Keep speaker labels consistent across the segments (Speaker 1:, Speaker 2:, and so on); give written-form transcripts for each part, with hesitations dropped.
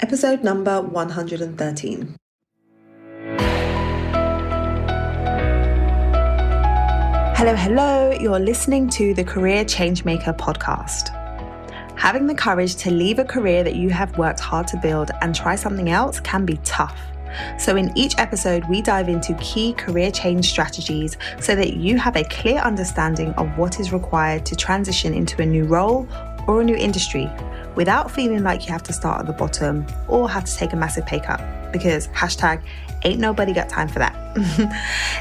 Speaker 1: Episode number 113. Hello, you're listening to the Career Changemaker podcast. Having the courage to leave a career that you have worked hard to build and try something else can be tough. So in each episode, we dive into key career change strategies so that you have a clear understanding of what is required to transition into a new role or a new industry without feeling like you have to start at the bottom or have to take a massive pay cut, because ain't nobody got time for that.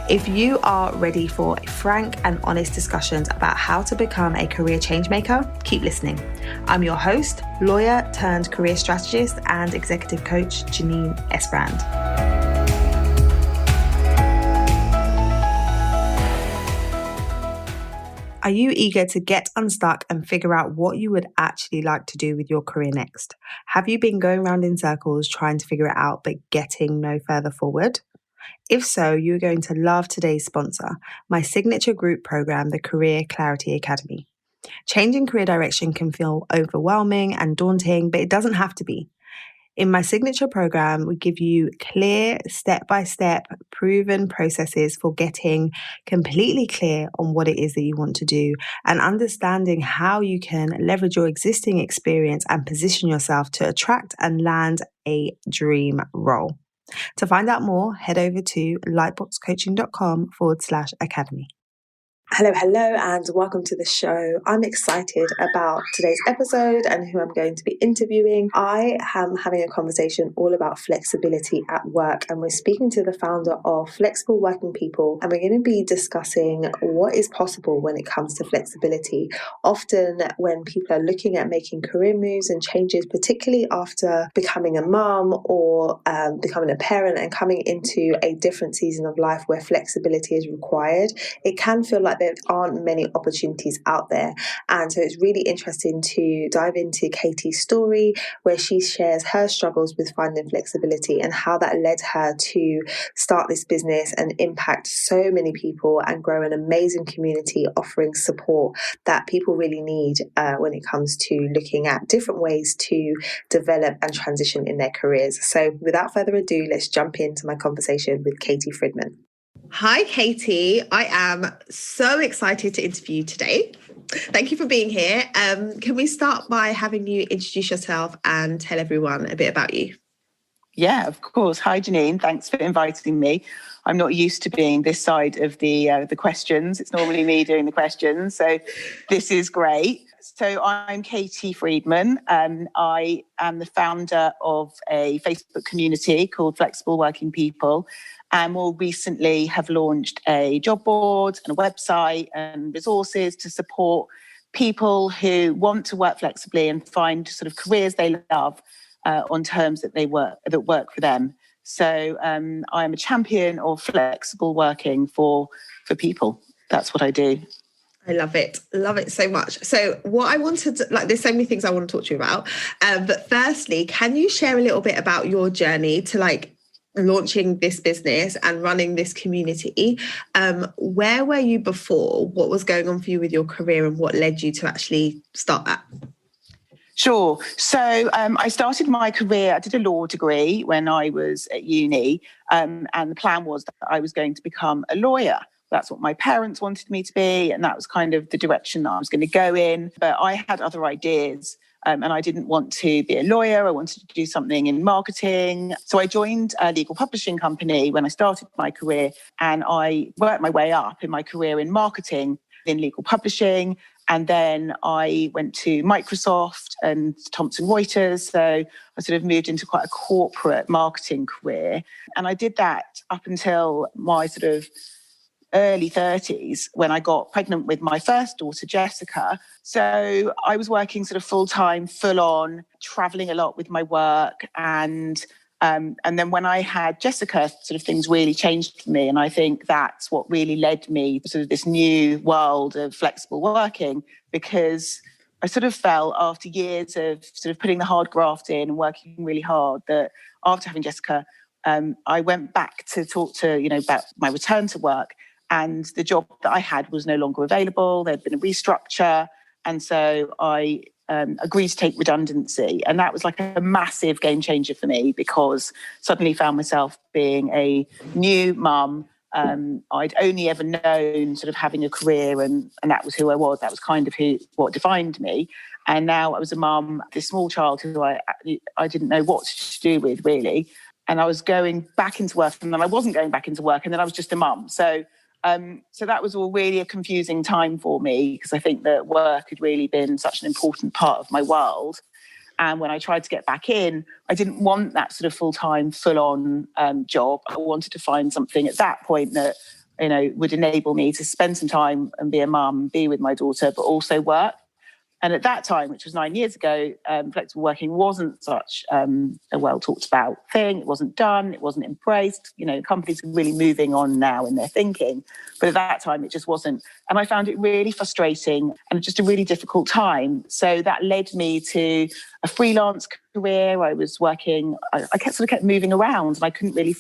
Speaker 1: If you are ready for frank and honest discussions about how to become a career change maker, keep listening. I'm your host, lawyer turned career strategist and executive coach, Janine Esbrand. Are you eager to get unstuck and figure out what you would actually like to do with your career next? Have you been going around in circles trying to figure it out but getting no further forward? If so, you're going to love today's sponsor, my signature group program, the Career Clarity Academy. Changing career direction can feel overwhelming and daunting, but it doesn't have to be. In my signature program, we give you clear, step-by-step, proven processes for getting completely clear on what it is that you want to do and understanding how you can leverage your existing experience and position yourself to attract and land a dream role. To find out more, head over to lightboxcoaching.com/academy. Hello, and welcome to the show. I'm excited about today's episode and who I'm going to be interviewing. I am having a conversation all about flexibility at work, and we're speaking to the founder of Flexible Working People, and we're going to be discussing what is possible when it comes to flexibility. Often when people are looking at making career moves and changes, particularly after becoming a mum or becoming a parent and coming into a different season of life where flexibility is required, it can feel like there aren't many opportunities out there. And so it's really interesting to dive into Katy's story, where she shares her struggles with finding flexibility and how that led her to start this business and impact so many people and grow an amazing community offering support that people really need when it comes to looking at different ways to develop and transition in their careers. So without further ado, let's jump into my conversation with Katy Fridman. Hi, Katy. I am so excited to interview you today. Thank you for being here. Can we start by having you introduce yourself and tell everyone a bit about you?
Speaker 2: Yeah, of course. Hi, Janine. Thanks for inviting me. I'm not used to being this side of the questions. It's normally me doing the questions. So this is great. So I'm Katy Fridman. I am the founder of a Facebook community called Flexible Working People. And more recently have launched a job board and a website and resources to support people who want to work flexibly and find sort of careers they love on terms that work for them. So I'm a champion of flexible working for people. That's what I do.
Speaker 1: I love it so much. So what I wanted to, there's so many things I want to talk to you about. But firstly, can you share a little bit about your journey to launching this business and running this community? Where were you before? What was going on for you with your career and what led you to actually start that?
Speaker 2: Sure. So I started my career, I did a law degree when I was at uni, and the plan was that I was going to become a lawyer. That's what my parents wanted me to be, and that was kind of the direction that I was going to go in. But I had other ideas. And I didn't want to be a lawyer. I wanted to do something in marketing. So I joined a legal publishing company when I started my career, and I worked my way up in my career in marketing, in legal publishing. And then I went to Microsoft and Thomson Reuters. So I sort of moved into quite a corporate marketing career. And I did that up until my sort of early 30s when I got pregnant with my first daughter, Jessica. So I was working sort of full-time, full-on, traveling a lot with my work. And then when I had Jessica, sort of things really changed for me. And I think that's what really led me to sort of this new world of flexible working, because I sort of felt after years of sort of putting the hard graft in and working really hard that after having Jessica, I went back to talk to, about my return to work. And the job that I had was no longer available. There'd been a restructure. And so I agreed to take redundancy. And that was like a massive game changer for me, because suddenly found myself being a new mum. I'd only ever known sort of having a career, and that was who I was. That was kind of what defined me. And now I was a mum, this small child who I didn't know what to do with, really. And I was going back into work, and then I wasn't going back into work, and then I was just a mum. So that was all really a confusing time for me, because I think that work had really been such an important part of my world. And when I tried to get back in, I didn't want that sort of full-time, full-on job. I wanted to find something at that point that, would enable me to spend some time and be a mum, be with my daughter, but also work. And at that time, which was 9 years ago, flexible working wasn't such a well talked about thing. It wasn't done. It wasn't embraced. Companies are really moving on now in their thinking. But at that time, it just wasn't. And I found it really frustrating and just a really difficult time. So that led me to a freelance career. I was working, I kept moving around, and I couldn't really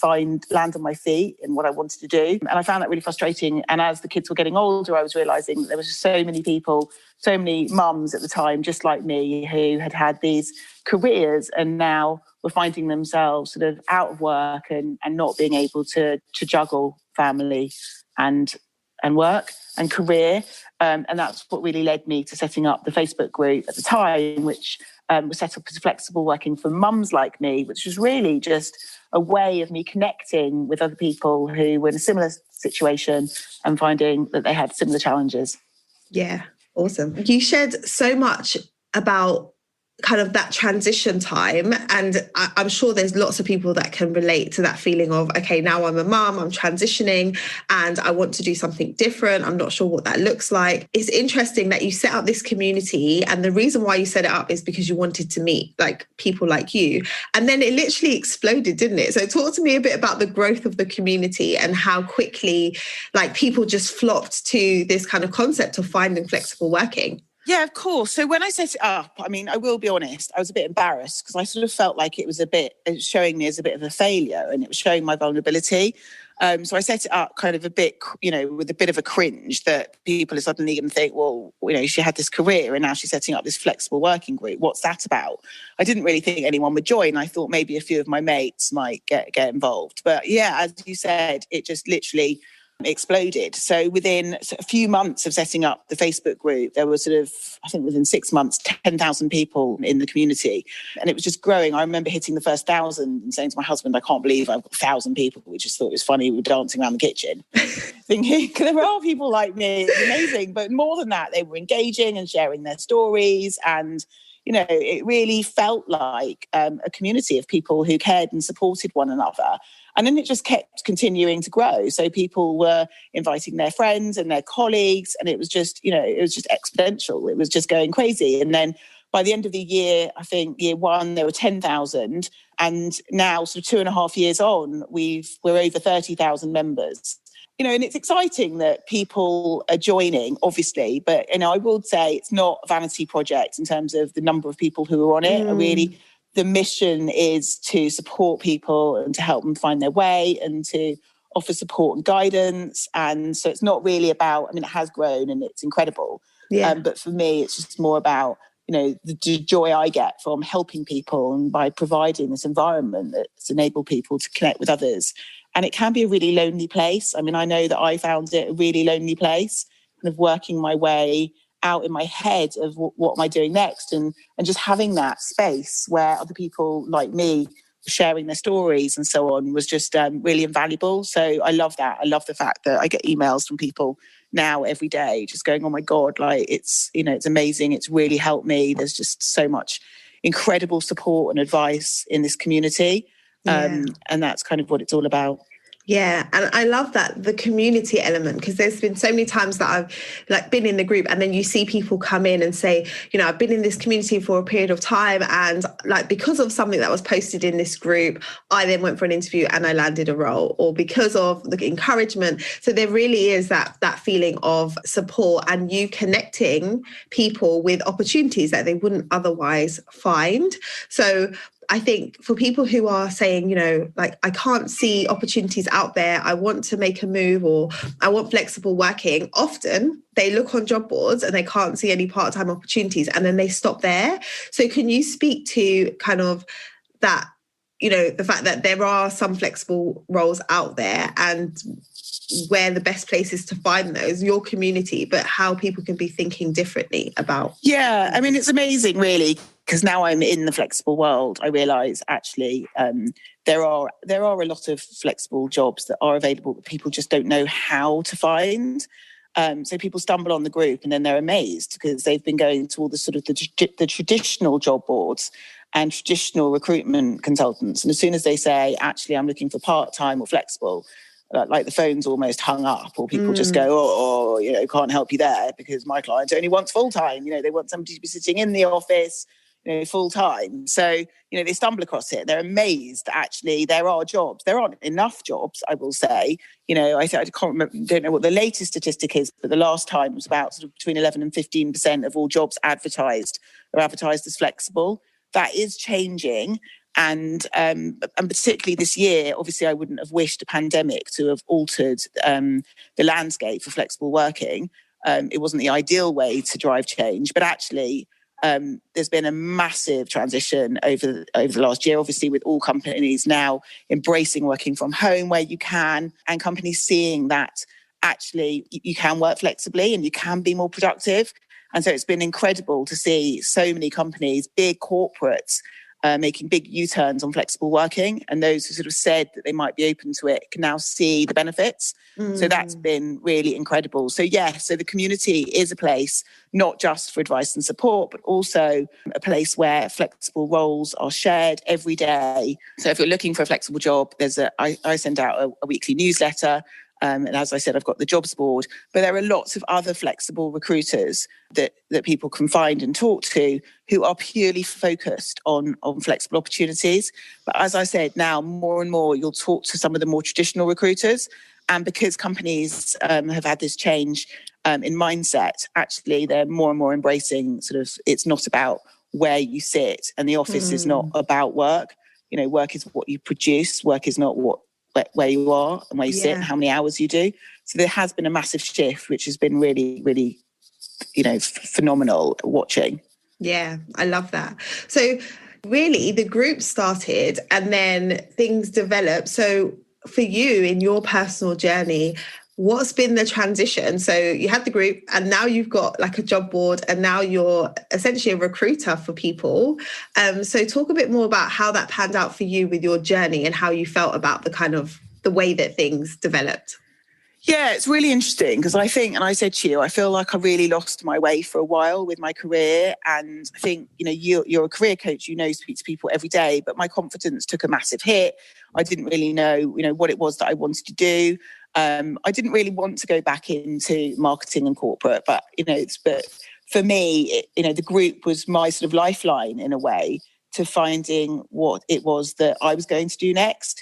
Speaker 2: land on my feet in what I wanted to do. And I found that really frustrating. And as the kids were getting older, I was realising that there was just so many people, so many mums at the time, just like me, who had these careers and now were finding themselves sort of out of work and not being able to juggle family and work and career. And that's what really led me to setting up the Facebook group at the time, which was set up as flexible working for mums like me, which was really just a way of me connecting with other people who were in a similar situation and finding that they had similar challenges.
Speaker 1: Yeah, awesome. You shared so much about kind of that transition time, and I'm sure there's lots of people that can relate to that feeling of, okay, now I'm a mum, I'm transitioning and I want to do something different. I'm not sure what that looks like. It's interesting that you set up this community, and the reason why you set it up is because you wanted to meet like people like you, and then it literally exploded, didn't it? So talk to me a bit about the growth of the community and how quickly like people just flocked to this kind of concept of finding flexible working.
Speaker 2: Yeah, of course. So when I set it up, I mean, I will be honest, I was a bit embarrassed because I sort of felt like it was showing me as a bit of a failure, and it was showing my vulnerability. So I set it up kind of a bit, with a bit of a cringe that people are suddenly going to think, well, she had this career and now she's setting up this flexible working group. What's that about? I didn't really think anyone would join. I thought maybe a few of my mates might get involved. But yeah, as you said, it just literally exploded. So within a few months of setting up the Facebook group, there was I think within 6 months, 10,000 people in the community. And it was just growing. I remember hitting the first 1,000 and saying to my husband, I can't believe I've got 1,000 people. We just thought it was funny. We were dancing around the kitchen thinking, there are people like me. It's amazing. But more than that, they were engaging and sharing their stories. And it really felt like a community of people who cared and supported one another. And then it just kept continuing to grow. So people were inviting their friends and their colleagues, and it was just exponential. It was just going crazy. And then by the end of the year, I think year one, there were 10,000. And now sort of 2.5 years on, we're over 30,000 members. And it's exciting that people are joining, obviously, but, I would say it's not a vanity project in terms of the number of people who are on it. The mission is to support people and to help them find their way and to offer support and guidance. And so it's not really about, it has grown and it's incredible. Yeah. But for me, it's just more about, the joy I get from helping people and by providing this environment that's enabled people to connect with others. And it can be a really lonely place. I know that I found it a really lonely place, kind of working my way out in my head of what am I doing next, and just having that space where other people like me sharing their stories and so on was just really invaluable. So I love that. I love the fact that I get emails from people now every day just going, oh my God, like it's amazing. It's really helped me. There's just so much incredible support and advice in this community. Yeah. And that's kind of what it's all about.
Speaker 1: Yeah, and I love that, the community element, because there's been so many times that I've been in the group and then you see people come in and say, I've been in this community for a period of time, and because of something that was posted in this group, I then went for an interview and I landed a role, or because of the encouragement. So there really is that feeling of support and you connecting people with opportunities that they wouldn't otherwise find. So I think for people who are saying, like, I can't see opportunities out there, I want to make a move, or I want flexible working, often they look on job boards and they can't see any part-time opportunities, and then they stop there. So can you speak to kind of that, the fact that there are some flexible roles out there, and where the best place is to find those, your community, but how people can be thinking differently about?
Speaker 2: Yeah, I mean, it's amazing, really, because now I'm in the flexible world, I realise actually there are a lot of flexible jobs that are available that people just don't know how to find. So people stumble on the group and then they're amazed because they've been going to all the sort of the traditional job boards and traditional recruitment consultants. And as soon as they say, actually, I'm looking for part-time or flexible, like the phone's almost hung up, or people just go, can't help you there because my client only wants full-time. They want somebody to be sitting in the office, full-time. So, they stumble across it. They're amazed that actually there are jobs. There aren't enough jobs, I will say. I can't remember, don't know what the latest statistic is, but the last time was about sort of between 11 and 15% of all jobs advertised are advertised as flexible. That is changing. And particularly this year, obviously, I wouldn't have wished a pandemic to have altered the landscape for flexible working. It wasn't the ideal way to drive change, but actually, there's been a massive transition over the last year, obviously, with all companies now embracing working from home where you can, and companies seeing that actually you can work flexibly and you can be more productive. And so it's been incredible to see so many companies, big corporates, making big U-turns on flexible working, and those who sort of said that they might be open to it can now see the benefits. So that's been really incredible. So so the community is a place not just for advice and support, but also a place where flexible roles are shared every day. So if you're looking for a flexible job, I send out a weekly newsletter. And as I said, I've got the jobs board, but there are lots of other flexible recruiters that people can find and talk to who are purely focused on flexible opportunities. But as I said, now more and more you'll talk to some of the more traditional recruiters. And because companies have had this change in mindset, actually they're more and more embracing sort of, it's not about where you sit, and the office is not about work. Work is what you produce. Work is not where you are and where you sit and how many hours you do. So there has been a massive shift, which has been really, really, phenomenal watching.
Speaker 1: Yeah, I love that. So really the group started and then things developed. So for you in your personal journey, what's been the transition? So you had the group and now you've got like a job board and now you're essentially a recruiter for people. So talk a bit more about how that panned out for you with your journey and how you felt about the way that things developed.
Speaker 2: Yeah, it's really interesting because I think, and I said to you, I feel like I really lost my way for a while with my career. And I think, you're a career coach, speak to people every day, but my confidence took a massive hit. I didn't really know, what it was that I wanted to do. I didn't really want to go back into marketing and corporate, but for me, the group was my sort of lifeline in a way to finding what it was that I was going to do next.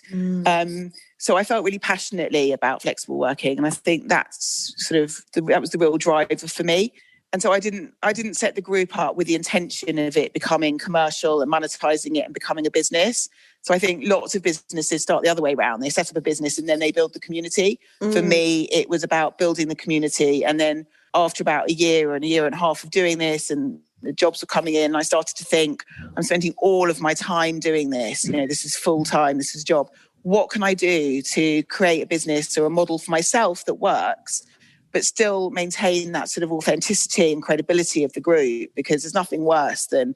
Speaker 2: So I felt really passionately about flexible working, and I think that's that was the real driver for me. And so I didn't set the group up with the intention of it becoming commercial and monetizing it and becoming a business. So I think lots of businesses start the other way around. They set up a business and then they build the community. For me, it was about building the community. And then after about a year and a half of doing this, and the jobs were coming in, I started to think, I'm spending all of my time doing this. This is full time, this is a job. What can I do to create a business or a model for myself that works, but still maintain that sort of authenticity and credibility of the group? Because there's nothing worse than,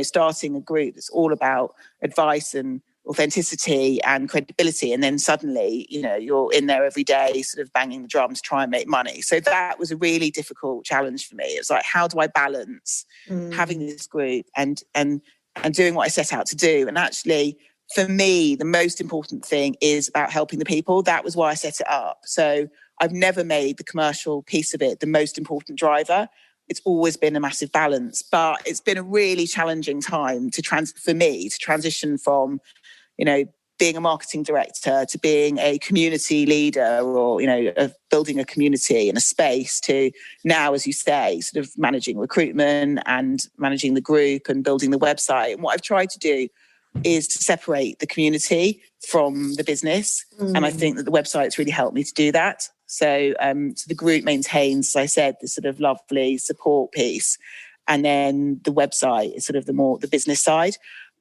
Speaker 2: starting a group that's all about advice and authenticity and credibility. And then suddenly, you're in there every day, sort of banging the drum to try and make money. So that was a really difficult challenge for me. It's like, how do I balance having this group and doing what I set out to do? And actually, for me, the most important thing is about helping the people. That was why I set it up. So I've never made the commercial piece of it the most important driver. It's always been a massive balance, but it's been a really challenging time for me to transition from, being a marketing director to being a community leader, or, of building a community and a space, to now, as you say, sort of managing recruitment and managing the group and building the website. And what I've tried to do is to separate the community from the business. And I think that the website's really helped me to do that. So, so the group maintains, as I said, this sort of lovely support piece. And then the website is sort of the business side.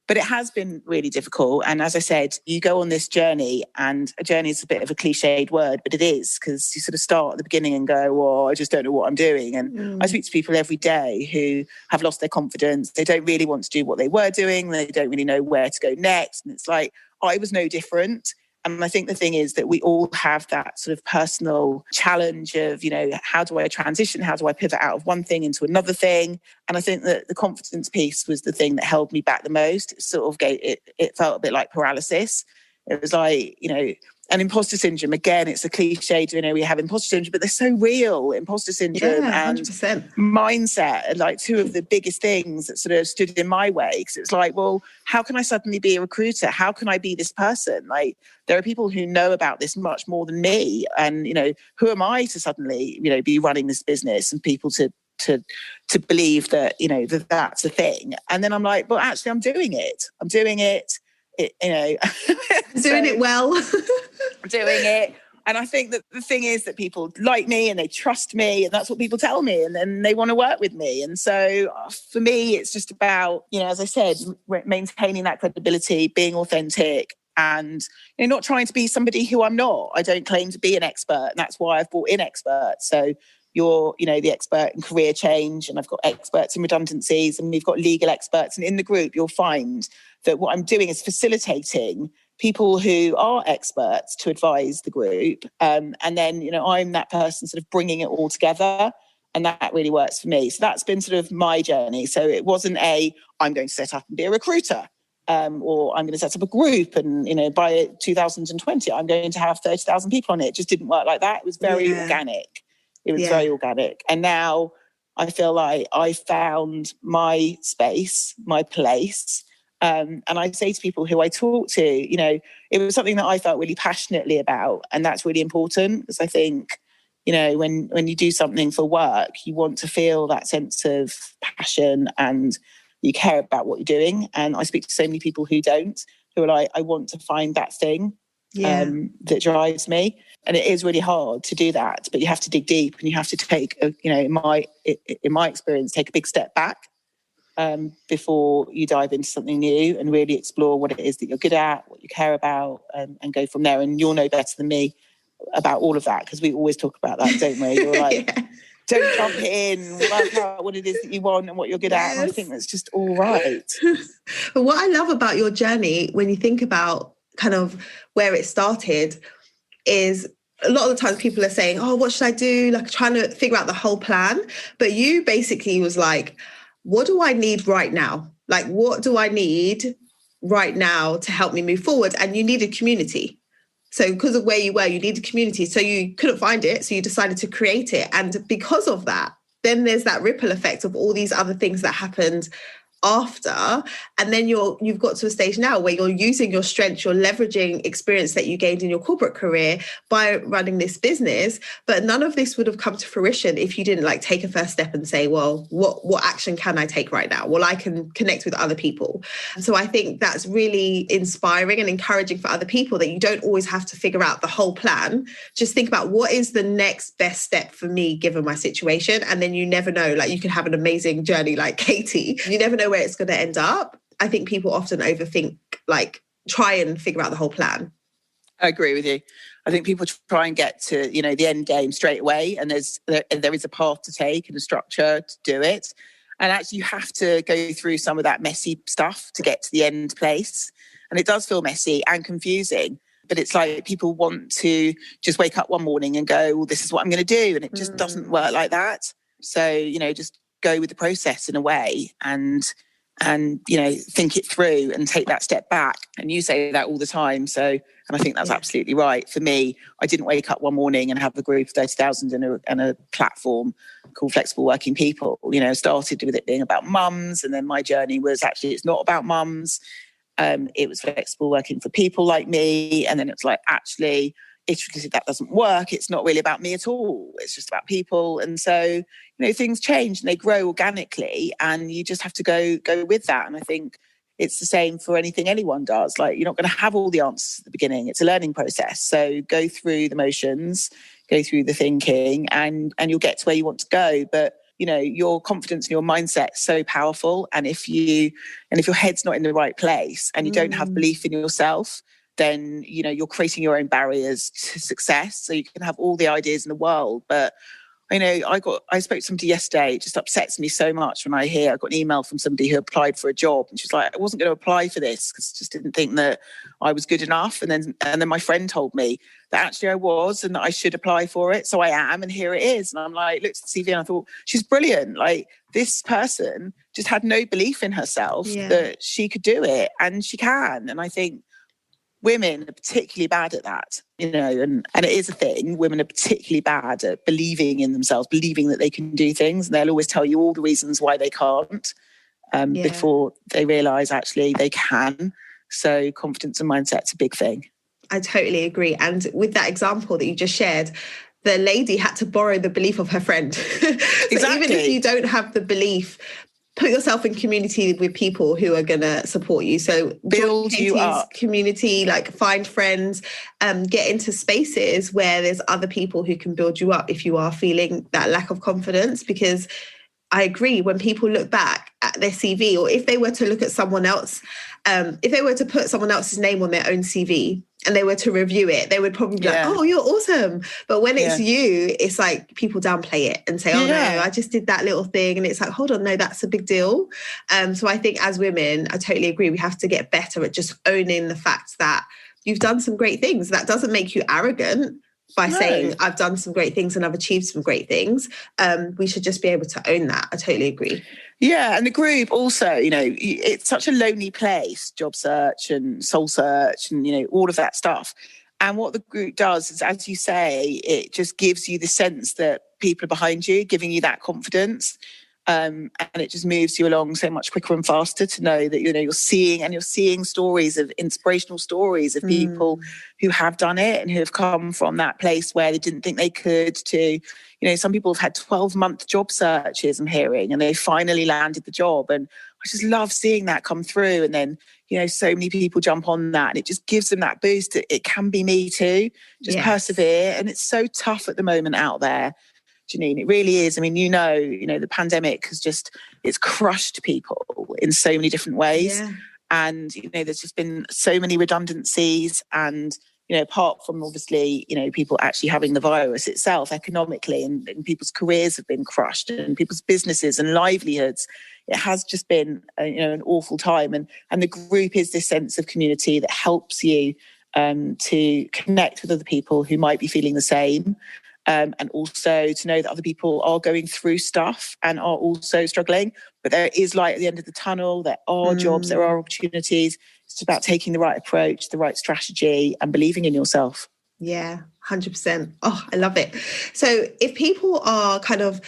Speaker 2: But it has been really difficult. And as I said, you go on this journey, and a journey is a bit of a cliched word, but it is, because you sort of start at the beginning and go, well, I just don't know what I'm doing. And I speak to people every day who have lost their confidence. They don't really want to do what they were doing. They don't really know where to go next. And it's like, I was no different. And I think the thing is that we all have that sort of personal challenge of, you know, how do I transition? How do I pivot out of one thing into another thing? And I think that the confidence piece was the thing that held me back the most. It sort of it felt a bit like paralysis. It was like, you know, and imposter syndrome, again, it's a cliche, you know, we have imposter syndrome, but they're so real. Imposter syndrome and 100%. Mindset are like two of the biggest things that sort of stood in my way. Because it's like, well, how can I suddenly be a recruiter? How can I be this person? Like, there are people who know about this much more than me. And, you know, who am I to suddenly, you know, be running this business and people to believe that, you know, that's a thing. And then I'm like, well, actually, I'm doing it. You know,
Speaker 3: doing it well.
Speaker 2: Doing it. And I think that the thing is that people like me and they trust me, and that's what people tell me, and then they want to work with me. And so for me, it's just about, you know, as I said, maintaining that credibility, being authentic, and, you know, not trying to be somebody who I'm not. I don't claim to be an expert, and that's why I've brought in experts. So you're, you know, the expert in career change, and I've got experts in redundancies, and we've got legal experts. And in the group, you'll find that what I'm doing is facilitating people who are experts to advise the group. And then, you know, I'm that person sort of bringing it all together. And that really works for me. So that's been sort of my journey. So it wasn't I'm going to set up and be a recruiter, or I'm going to set up a group and, you know, by 2020, I'm going to have 30,000 people on it. It just didn't work like that. It was very organic. It was very organic. And now I feel like I found my space, my place. And I say to people who I talk to, you know, it was something that I felt really passionately about. And that's really important, because I think, you know, when you do something for work, you want to feel that sense of passion and you care about what you're doing. And I speak to so many people who don't, who are like, I want to find that thing that drives me. And it is really hard to do that, but you have to dig deep, and you have to take, you know, in my experience, take a big step back before you dive into something new and really explore what it is that you're good at, what you care about, and go from there. And you'll know better than me about all of that, because we always talk about that, don't we? You're like, don't jump in, work out what it is that you want and what you're good at. And I think that's just all right.
Speaker 3: But what I love about your journey, when you think about kind of where it started, is a lot of the times people are saying, oh, what should I do? Like, trying to figure out the whole plan. But you basically was like, what do I need right now? Like, what do I need right now to help me move forward? And you needed community. So because of where you were, you needed community. So you couldn't find it. So you decided to create it. And because of that, then there's that ripple effect of all these other things that happened after. And then you've got to a stage now where you're using your strengths, you're leveraging experience that you gained in your corporate career by running this business. But none of this would have come to fruition if you didn't like take a first step and say, well, what action can I take right now? Well, I can connect with other people. So I think that's really inspiring and encouraging for other people, that you don't always have to figure out the whole plan. Just think about, what is the next best step for me given my situation? And then you never know, like, you can have an amazing journey like Katy. You never know where it's going to end up. I think people often overthink, like, try and figure out the whole plan.
Speaker 2: I agree with you. I think people try and get to, you know, the end game straight away, and there is a path to take and a structure to do it. And actually you have to go through some of that messy stuff to get to the end place. And it does feel messy and confusing, but it's like people want to just wake up one morning and go, well, this is what I'm going to do. And it just doesn't work like that. So, you know, just go with the process in a way, and you know, think it through and take that step back. And you say that all the time. So, and I think that's absolutely right. For me, I didn't wake up one morning and have a group of 30,000 and a platform called Flexible Working People. You know, started with it being about mums, and then my journey was actually, it's not about mums. It was flexible working for people like me. And then it's like, actually, iteratively, that doesn't work. It's not really about me at all. It's just about people. And so, you know, things change and they grow organically, and you just have to go with that. And I think, it's the same for anything anyone does. Like, you're not going to have all the answers at the beginning. It's a learning process. So go through the motions, go through the thinking, and you'll get to where you want to go. But, you know, your confidence and your mindset is so powerful. And if your head's not in the right place and you don't have belief in yourself, then, you know, you're creating your own barriers to success. So you can have all the ideas in the world, but I know I spoke to somebody yesterday. It just upsets me so much when I got an email from somebody who applied for a job, and she's like, I wasn't going to apply for this because I just didn't think that I was good enough. And then my friend told me that actually I was, and that I should apply for it. So I am, and here it is. And I'm like, looked at the CV and I thought, she's brilliant. Like, this person just had no belief in herself that she could do it, and she can. And I think women are particularly bad at that, you know, and it is a thing. Women are particularly bad at believing in themselves, believing that they can do things. And they'll always tell you all the reasons why they can't before they realise actually they can. So confidence and mindset's a big thing.
Speaker 3: I totally agree. And with that example that you just shared, the lady had to borrow the belief of her friend. So
Speaker 2: exactly.
Speaker 3: Even if you don't have the belief, put yourself in community with people who are going to support you. So
Speaker 2: build you up.
Speaker 3: Community, like find friends, get into spaces where there's other people who can build you up if you are feeling that lack of confidence. Because I agree, when people look back at their CV, or if they were to look at someone else, if they were to put someone else's name on their own CV and they were to review it, they would probably be like, oh, you're awesome. But when it's you, it's like people downplay it and say, oh, no, I just did that little thing. And it's like, hold on, no, that's a big deal. So I think as women, I totally agree. We have to get better at just owning the fact that you've done some great things. That doesn't make you arrogant by saying I've done some great things and I've achieved some great things. We should just be able to own that. I totally agree.
Speaker 2: Yeah, and the group also, you know, it's such a lonely place, job search and soul search and, you know, all of that stuff. And what the group does is, as you say, it just gives you the sense that people are behind you, giving you that confidence. And it just moves you along so much quicker and faster to know that, you know, you're seeing stories of inspirational stories of people who have done it and who have come from that place where they didn't think they could to, you know, some people have had 12-month job searches, I'm hearing, and they finally landed the job. And I just love seeing that come through. And then, you know, so many people jump on that and it just gives them that boost. It can be me too. Just persevere. And it's so tough at the moment out there, Janine. It really is. I mean, you know, the pandemic has it's crushed people in so many different ways. Yeah. And, you know, there's just been so many redundancies and, you know, apart from obviously, you know, people actually having the virus itself economically and people's careers have been crushed and people's businesses and livelihoods. It has just been, you know, an awful time. And the group is this sense of community that helps you to connect with other people who might be feeling the same. And also to know that other people are going through stuff and are also struggling, but there is light at the end of the tunnel. There are jobs, there are opportunities. It's about taking the right approach, the right strategy, and believing in yourself.
Speaker 3: Yeah, 100%. Oh, I love it. So if people are kind of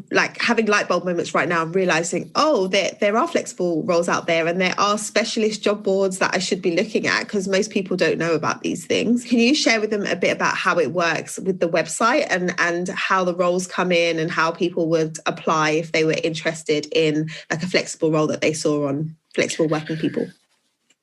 Speaker 3: like having light bulb moments right now and realizing, oh, there are flexible roles out there and there are specialist job boards that I should be looking at because most people don't know about these things. Can you share with them a bit about how it works with the website and how the roles come in and how people would apply if they were interested in like a flexible role that they saw on Flexible Working People?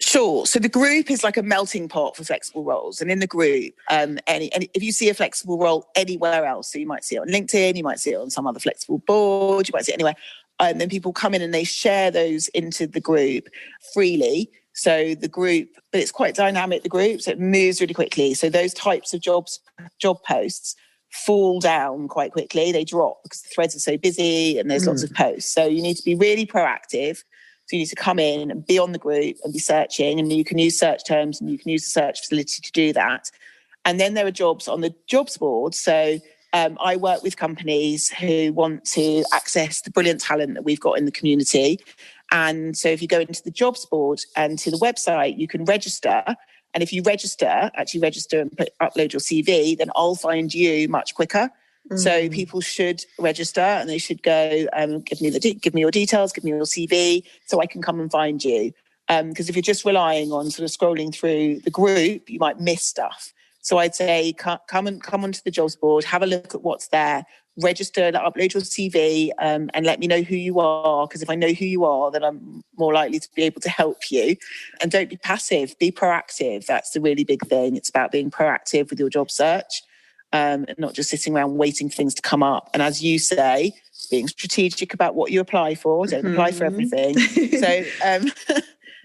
Speaker 2: Sure. So the group is like a melting pot for flexible roles. And in the group, if you see a flexible role anywhere else, so you might see it on LinkedIn, you might see it on some other flexible board, you might see it anywhere, and then people come in and they share those into the group freely. So the group, but it's quite dynamic, the group, so it moves really quickly. So those types of job posts fall down quite quickly. They drop because the threads are so busy and there's lots of posts. So you need to be really proactive. So you need to come in and be on the group and be searching, and you can use search terms and you can use the search facility to do that. And then there are jobs on the jobs board. So I work with companies who want to access the brilliant talent that we've got in the community. And so if you go into the jobs board and to the website, you can register. And if you actually register and upload your CV, then I'll find you much quicker. So people should register and they should go, give me your details, give me your CV so I can come and find you. Because if you're just relying on sort of scrolling through the group, you might miss stuff. So I'd say come onto the jobs board, have a look at what's there, register, upload your CV, and let me know who you are. Because if I know who you are, then I'm more likely to be able to help you. And don't be passive, be proactive. That's the really big thing. It's about being proactive with your job search, and not just sitting around waiting for things to come up. And as you say, being strategic about what you apply for. Don't apply for everything.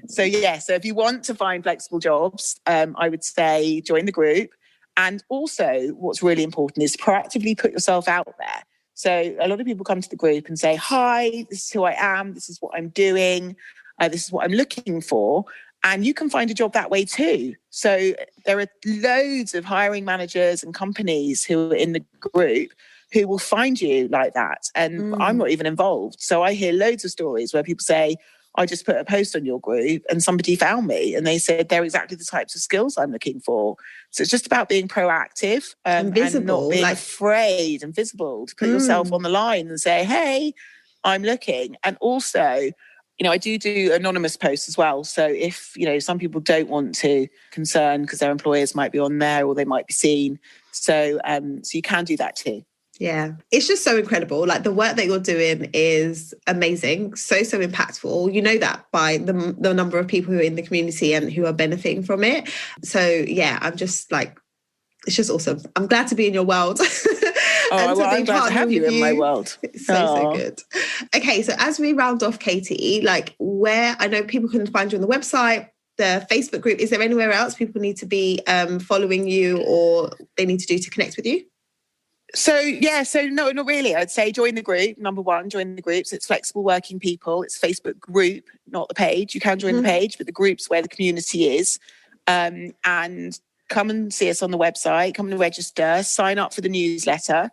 Speaker 2: So if you want to find flexible jobs, I would say join the group. And also what's really important is proactively put yourself out there. So a lot of people come to the group and say, hi, this is who I am. This is what I'm doing. This is what I'm looking for. And you can find a job that way too. So there are loads of hiring managers and companies who are in the group who will find you like that. And I'm not even involved. So I hear loads of stories where people say, I just put a post on your group and somebody found me and they said they're exactly the types of skills I'm looking for. So it's just about being proactive and not being afraid and visible, to put yourself on the line and say, hey, I'm looking. And also, I do anonymous posts as well. So if, some people don't want to concern because their employers might be on there or they might be seen. So you can do that too.
Speaker 3: Yeah, it's just so incredible. Like the work that you're doing is amazing, so impactful. You know that by the number of people who are in the community and who are benefiting from it. So yeah, I'm just like, it's just awesome. I'm glad to be in your world.
Speaker 2: I'm glad to have you in my world.
Speaker 3: It's so good. Okay, so as we round off, Katy, like where I know people can find you on the website, the Facebook group, is there anywhere else people need to be following you or they need to do to connect with you?
Speaker 2: So no, not really. I'd say join the group. Number one, join the groups. It's Flexible Working People. It's Facebook group, not the page. You can join the page, but the group's where the community is. And come and see us on the website. Come and register. Sign up for the newsletter.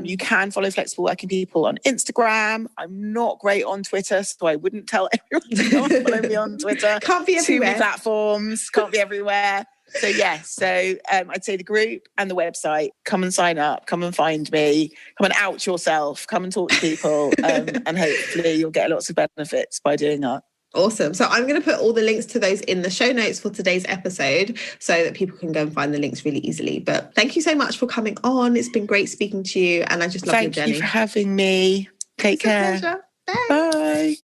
Speaker 2: You can follow Flexible Working People on Instagram. I'm not great on Twitter, so I wouldn't tell everyone to go and follow me on Twitter.
Speaker 3: Can't be everywhere.
Speaker 2: Too many platforms. Can't be everywhere. So I'd say the group and the website, come and sign up, come and find me, come and out yourself, come and talk to people, and hopefully you'll get lots of benefits by doing that.
Speaker 3: Awesome. So I'm going to put all the links to those in the show notes for today's episode so that people can go and find the links really easily. But thank you so much for coming on. It's been great speaking to you and I just love your journey.
Speaker 2: Thank you for having me. Take care.
Speaker 3: It's a pleasure.
Speaker 2: Bye.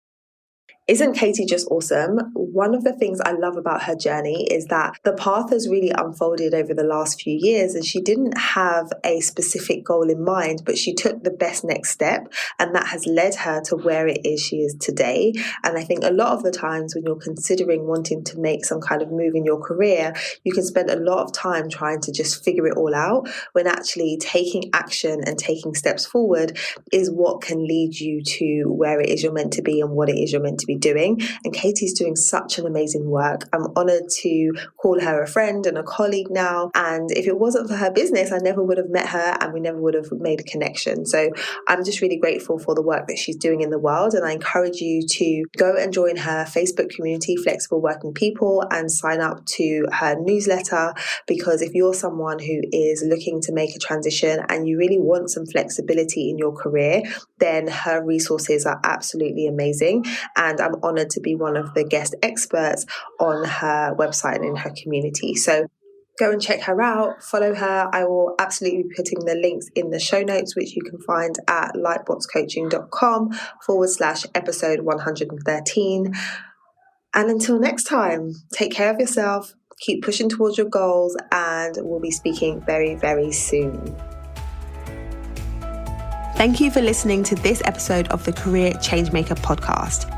Speaker 1: Isn't Katy just awesome? One of the things I love about her journey is that the path has really unfolded over the last few years and she didn't have a specific goal in mind, but she took the best next step and that has led her to where it is she is today. And I think a lot of the times when you're considering wanting to make some kind of move in your career, you can spend a lot of time trying to just figure it all out when actually taking action and taking steps forward is what can lead you to where it is you're meant to be and what it is you're meant to be doing. And Katy's doing such an amazing work. I'm honoured to call her a friend and a colleague now. And if it wasn't for her business, I never would have met her and we never would have made a connection. So I'm just really grateful for the work that she's doing in the world. And I encourage you to go and join her Facebook community, Flexible Working People, and sign up to her newsletter. Because if you're someone who is looking to make a transition and you really want some flexibility in your career, then her resources are absolutely amazing. And I'm honoured to be one of the guest experts on her website and in her community. So go and check her out, follow her. I will absolutely be putting the links in the show notes, which you can find at lightboxcoaching.com/episode 113. And until next time, take care of yourself, keep pushing towards your goals, and we'll be speaking very, very soon. Thank you for listening to this episode of the Career Changemaker podcast.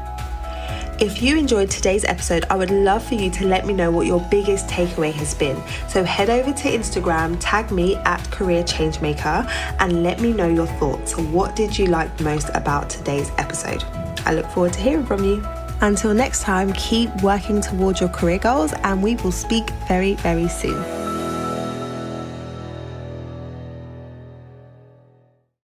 Speaker 1: If you enjoyed today's episode, I would love for you to let me know what your biggest takeaway has been. So head over to Instagram, tag me at Career Changemaker, and let me know your thoughts. What did you like most about today's episode? I look forward to hearing from you. Until next time, keep working towards your career goals, and we will speak very, very soon.